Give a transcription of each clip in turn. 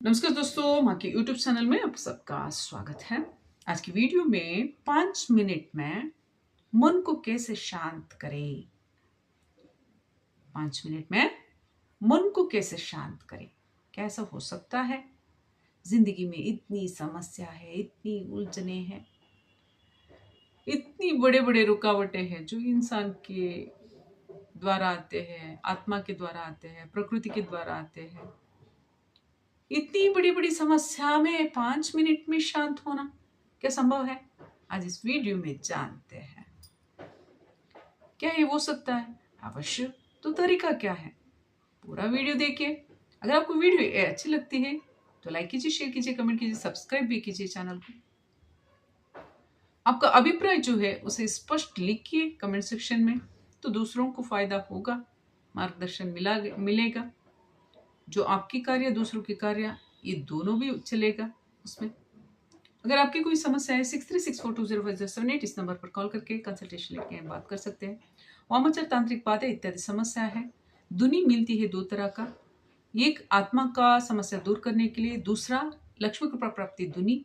नमस्कार दोस्तों, माँ के यूट्यूब चैनल में आप सबका स्वागत है। आज की वीडियो में 5 मिनट में मन को कैसे शांत करें। 5 मिनट में मन को कैसे शांत करें, कैसा हो सकता है। जिंदगी में इतनी समस्या है, इतनी उलझने हैं, इतनी बड़े बड़े रुकावटें हैं जो इंसान के द्वारा आते हैं, आत्मा के द्वारा आते हैं, प्रकृति के द्वारा आते हैं। इतनी बड़ी बड़ी समस्या में 5 मिनट में शांत होना क्या संभव है? आज इस वीडियो में जानते हैं। क्या ये हो सकता है? अवश्य। तो तरीका क्या है? पूरा वीडियो देखिए। अगर आपको वीडियो अच्छी लगती है तो लाइक कीजिए, शेयर कीजिए, कमेंट कीजिए, सब्सक्राइब भी कीजिए चैनल को। आपका अभिप्राय जो है उसे स्पष्ट लिखिए कमेंट सेक्शन में, तो दूसरों को फायदा होगा, मार्गदर्शन मिलेगा। जो आपकी कार्य, दूसरों की कार्य, ये दोनों भी चलेगा उसमें। अगर आपकी कोई समस्या है 6364205078 इस नंबर पर कॉल करके कंसल्टेशन लेके बात कर सकते हैं। वामाचार, तांत्रिक बातें इत्यादि समस्या है। दुनी मिलती है दो तरह का, एक आत्मा का समस्या दूर करने के लिए, दूसरा लक्ष्मी कृपा प्राप्ति दुनी।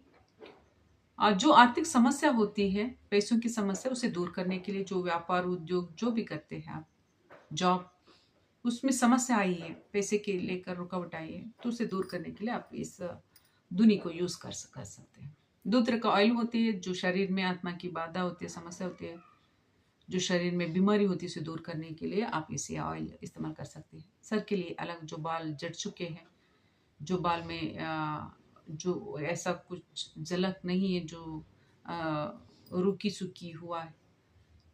जो आर्थिक समस्या होती है, पैसों की समस्या, उसे दूर करने के लिए, जो व्यापार उद्योग जो भी करते हैं आप, जॉब, उसमें समस्या आई है, पैसे के लेकर रुकावट आई है, तो उसे दूर करने के लिए आप इस दुनी को यूज कर सकते हैं। दो तरह का ऑयल होती है, जो शरीर में आत्मा की बाधा होती है, समस्या होती है, जो शरीर में बीमारी होती है, उसे दूर करने के लिए आप इसे ऑयल इस्तेमाल कर सकते हैं। सर के लिए अलग, जो बाल जट चुके हैं, जो बाल में जो ऐसा कुछ झलक नहीं है, जो रुकी सुकी हुआ है,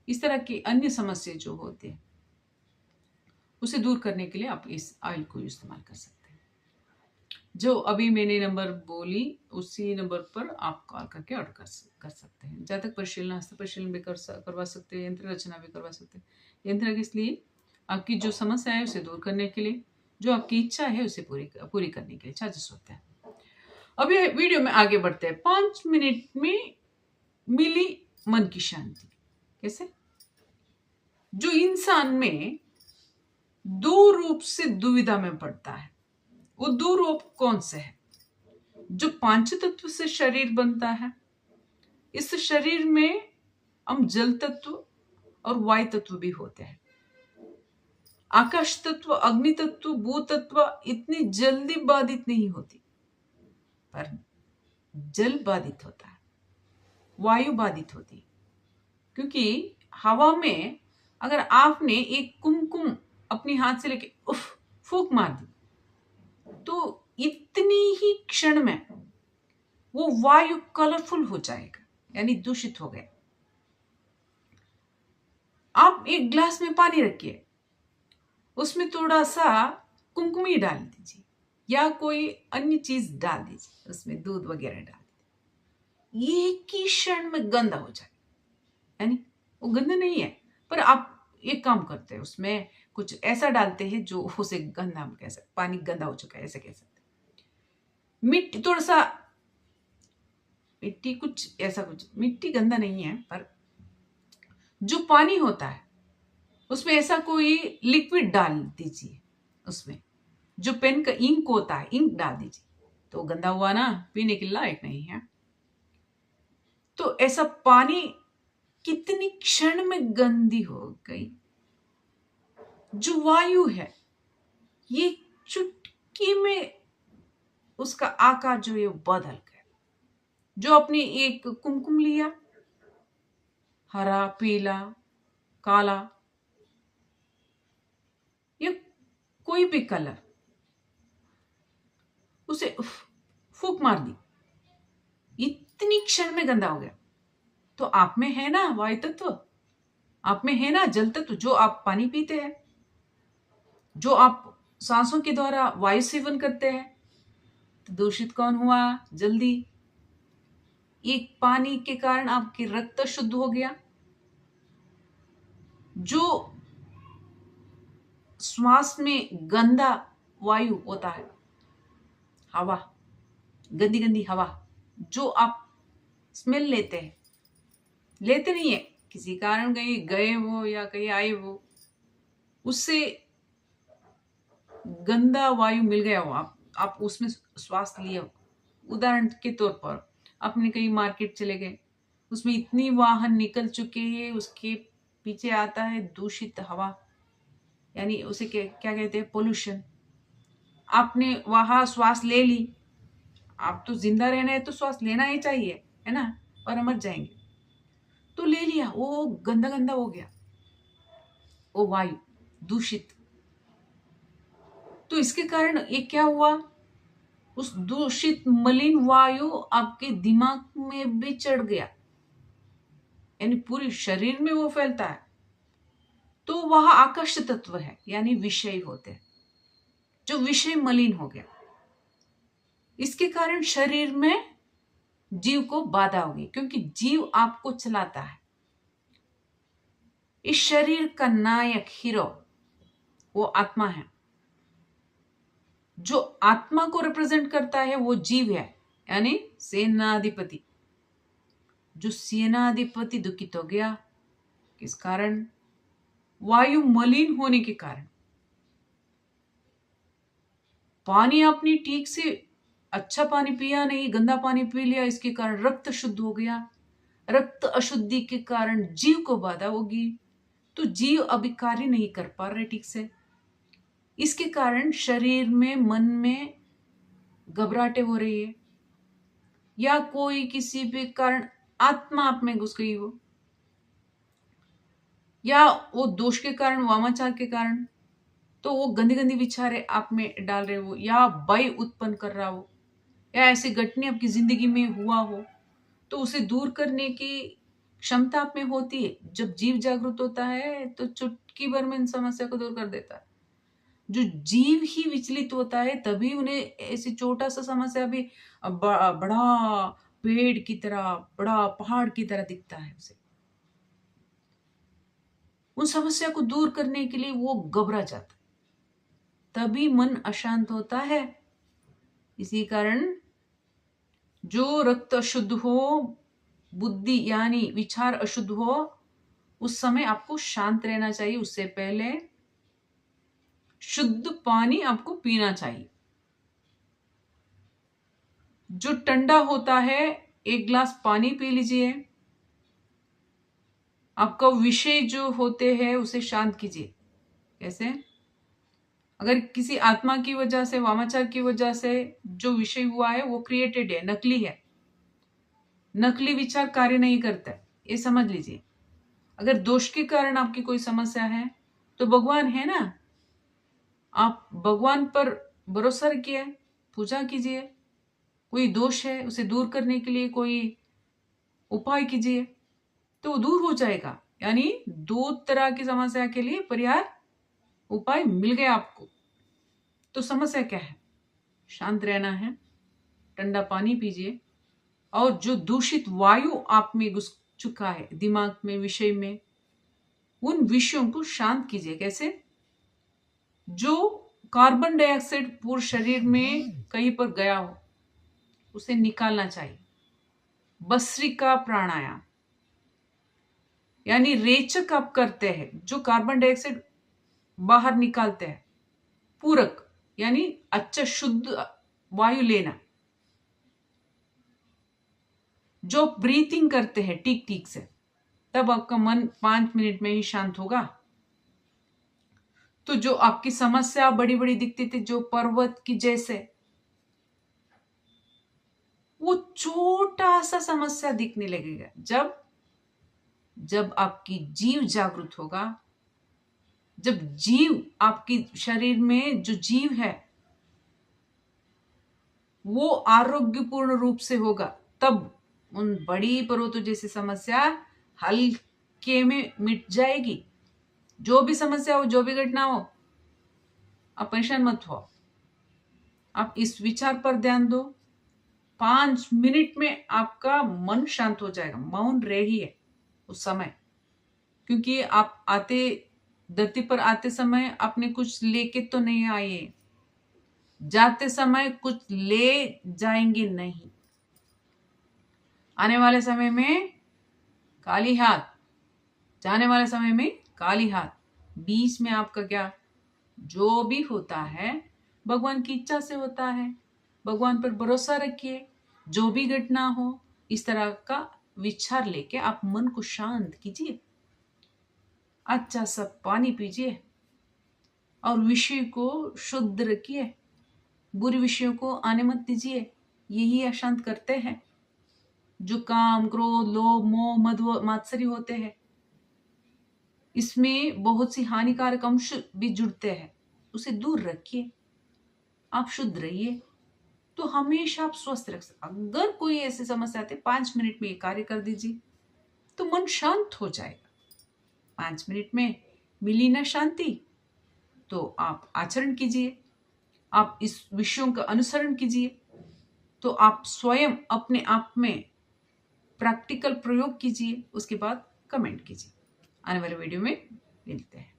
इस तरह की अन्य समस्या जो होते हैं, उसे दूर करने के लिए आप इस ऑयल को इस्तेमाल कर सकते हैं। जो अभी मैंने नंबर बोली उसी नंबर पर आप कॉल करके ऑर्डर कर सकते हैं। जातक परिशीलना, हस्त परिशीलना भी करवा सकते हैं, यंत्र रचना भी करवा सकते हैं। यंत्र किस लिए? आपकी जो समस्या है उसे दूर करने के लिए, जो आपकी इच्छा है उसे पूरी करने के लिए चार्जेस होते हैं। अभी वीडियो में आगे बढ़ते हैं। 5 मिनट में मिली मन की शांति कैसे? जो इंसान में दो रूप से दुविधा में पड़ता है, वो दो रूप कौन से हैं? जो पांच तत्व से शरीर बनता है, इस शरीर में हम जल तत्व और वायु तत्व भी होते हैं। आकाश तत्व, अग्नि तत्व, भू तत्व इतनी जल्दी बाधित नहीं होती, पर जल बाधित होता है, वायु बाधित होती है। क्योंकि हवा में अगर आपने एक कुमकुम अपनी हाथ से लेके फूंक मार दी, तो इतनी ही क्षण में वो वायु कलरफुल हो जाएगा, यानी दूषित हो गया। आप एक ग्लास में पानी रखिए, उसमें थोड़ा सा कुमकुमी डाल दीजिए या कोई अन्य चीज डाल दीजिए, उसमें दूध वगैरह डाल दीजिए, एक ही क्षण में गंदा हो जाए। यानी वो गंदा नहीं है, पर आप एक काम करते हैं, उसमें कुछ ऐसा डालते हैं जो उसे गंदा, हम कह सकते, पानी गंदा हो चुका है ऐसे कह सकते हैं। मिट्टी, थोड़ा सा मिट्टी, कुछ ऐसा, कुछ मिट्टी गंदा नहीं है, पर जो पानी होता है उसमें ऐसा कोई लिक्विड डाल दीजिए। उसमें जो पेन का इंक होता है, इंक डाल दीजिए, तो गंदा हुआ ना, पीने के लायक नहीं है। तो ऐसा पानी कितनी क्षण में गंदी हो गई। जो वायु है, ये चुटकी में उसका आकार जो है बदल गया। जो आपने एक कुमकुम लिया, हरा, पीला, काला, या कोई भी कलर, उसे फूंक मार दी, इतनी क्षण में गंदा हो गया। तो आप में है ना वायु तत्व, आप में है ना जल तत्व, जो आप पानी पीते हैं, जो आप सांसों के द्वारा वायु सेवन करते हैं। तो दूषित कौन हुआ? जल्दी एक पानी के कारण आपकी रक्त शुद्ध हो गया। जो श्वास में गंदा वायु होता है, हवा, गंदी गंदी हवा, जो आप स्मेल लेते हैं, लेते नहीं है, किसी कारण कहीं गए हो या कहीं आए हो, उससे गंदा वायु मिल गया हो, आप उसमें श्वास लिया, उदाहरण के तौर पर अपने कहीं मार्केट चले गए, उसमें इतनी वाहन निकल चुके हैं, उसके पीछे आता है दूषित हवा, यानी उसे क्या कहते हैं, पोल्यूशन। आपने वहां श्वास ले ली, आप तो जिंदा रहना है तो श्वास लेना ही चाहिए, है ना, और मर जाएंगे। तो ले लिया, वो गंदा गंदा हो गया, वो वायु दूषित। तो इसके कारण ये क्या हुआ, उस दूषित मलिन वायु आपके दिमाग में भी चढ़ गया, यानी पूरे शरीर में वो फैलता है। तो वह आकाश तत्व है, यानी विषय होते हैं, जो विषय मलिन हो गया। इसके कारण शरीर में जीव को बाधा होगी, क्योंकि जीव आपको चलाता है। इस शरीर का नायक हीरो वो आत्मा है। जो आत्मा को रिप्रेजेंट करता है वो जीव है, यानी सेनाधिपति। जो सेनाधिपति दुखित हो गया, किस कारण, वायु मलिन होने के कारण। पानी आपने ठीक से अच्छा पानी पिया नहीं, गंदा पानी पी लिया, इसके कारण रक्त शुद्ध हो गया। रक्त अशुद्धि के कारण जीव को बाधा होगी, तो जीव अभी कार्य नहीं कर पा रहे ठीक से। इसके कारण शरीर में, मन में घबराहटें हो रही है, या कोई किसी भी कारण आत्मा आप में घुस गई हो, या वो दोष के कारण, वामाचार के कारण, तो वो गंदी गंदी विचारें आप में डाल रहे हो, या भय उत्पन्न कर रहा हो, या ऐसी घटना आपकी जिंदगी में हुआ हो, तो उसे दूर करने की क्षमता आप में होती है। जब जीव जागृत होता है तो चुटकी भर में इन समस्या को दूर कर देता है। जो जीव ही विचलित होता है तभी उन्हें ऐसी छोटा सा समस्या भी बड़ा पेड़ की तरह, बड़ा पहाड़ की तरह दिखता है उसे। उन समस्या को दूर करने के लिए वो घबरा जाता है, तभी मन अशांत होता है। इसी कारण जो रक्त अशुद्ध हो, बुद्धि यानी विचार अशुद्ध हो, उस समय आपको शांत रहना चाहिए। उससे पहले शुद्ध पानी आपको पीना चाहिए। जो ठंडा होता है, एक गिलास पानी पी लीजिए। आपका विषय जो होते हैं उसे शांत कीजिए। कैसे, अगर किसी आत्मा की वजह से, वामाचार की वजह से जो विषय हुआ है वो क्रिएटेड है, नकली है, नकली विचार कार्य नहीं करता है, ये समझ लीजिए। अगर दोष के कारण आपकी कोई समस्या है तो भगवान है ना, आप भगवान पर भरोसा रखिए, पूजा कीजिए। कोई दोष है उसे दूर करने के लिए कोई उपाय कीजिए, तो वो दूर हो जाएगा। यानी दो तरह की समस्या के लिए पर्याय उपाय मिल गया आपको। तो समस्या क्या है, शांत रहना है, ठंडा पानी पीजिए, और जो दूषित वायु आप में घुस चुका है दिमाग में, विषय में, उन विषयों को शांत कीजिए। कैसे, जो कार्बन डाइऑक्साइड पूरे शरीर में कहीं पर गया हो उसे निकालना चाहिए। भस्त्रिका प्राणायाम, यानी रेचक आप करते हैं, जो कार्बन डाइऑक्साइड बाहर निकालते हैं। पूरक, यानी अच्छा शुद्ध वायु लेना। जो ब्रीथिंग करते हैं ठीक ठीक से, तब आपका मन 5 मिनट में ही शांत होगा। तो जो आपकी समस्या बड़ी बड़ी दिखती थी, जो पर्वत की जैसे, वो छोटा सा समस्या दिखने लगेगा जब आपकी जीव जागृत होगा। जब जीव आपकी शरीर में जो जीव है वो आरोग्यपूर्ण रूप से होगा, तब उन बड़ी पर्वतों जैसी समस्या हल्के में मिट जाएगी। जो भी समस्या हो, जो भी घटना हो, आप परेशान मत हो। आप इस विचार पर ध्यान दो, 5 मिनट में आपका मन शांत हो जाएगा। मौन रहिए उस समय, क्योंकि आप धरती पर आते समय आपने कुछ लेके तो नहीं आए, जाते समय कुछ ले जाएंगे नहीं। आने वाले समय में खाली हाथ, जाने वाले समय में खाली हाथ। बीच में आपका क्या, जो भी होता है भगवान की इच्छा से होता है। भगवान पर भरोसा रखिए। जो भी घटना हो, इस तरह का विचार लेके आप मन को शांत कीजिए, अच्छा सा पानी पीजिए और विषय को शुद्ध रखिए। बुरे विषयों को आने मत दीजिए, यही अशांत करते हैं। जो काम, क्रोध, लोभ, मोह, मद मात्सर्य होते हैं, इसमें बहुत सी हानिकारक अंश भी जुड़ते हैं, उसे दूर रखिए। आप शुद्ध रहिए तो हमेशा आप स्वस्थ रख सकते। अगर कोई ऐसी समस्या आती है, 5 मिनट में ये कार्य कर दीजिए तो मन शांत हो जाएगा। 5 मिनट में मिली ना शांति, तो आप आचरण कीजिए, आप इस विषयों का अनुसरण कीजिए, तो आप स्वयं अपने आप में प्रैक्टिकल प्रयोग कीजिए, उसके बाद कमेंट कीजिए। आने वाले वीडियो में मिलते हैं।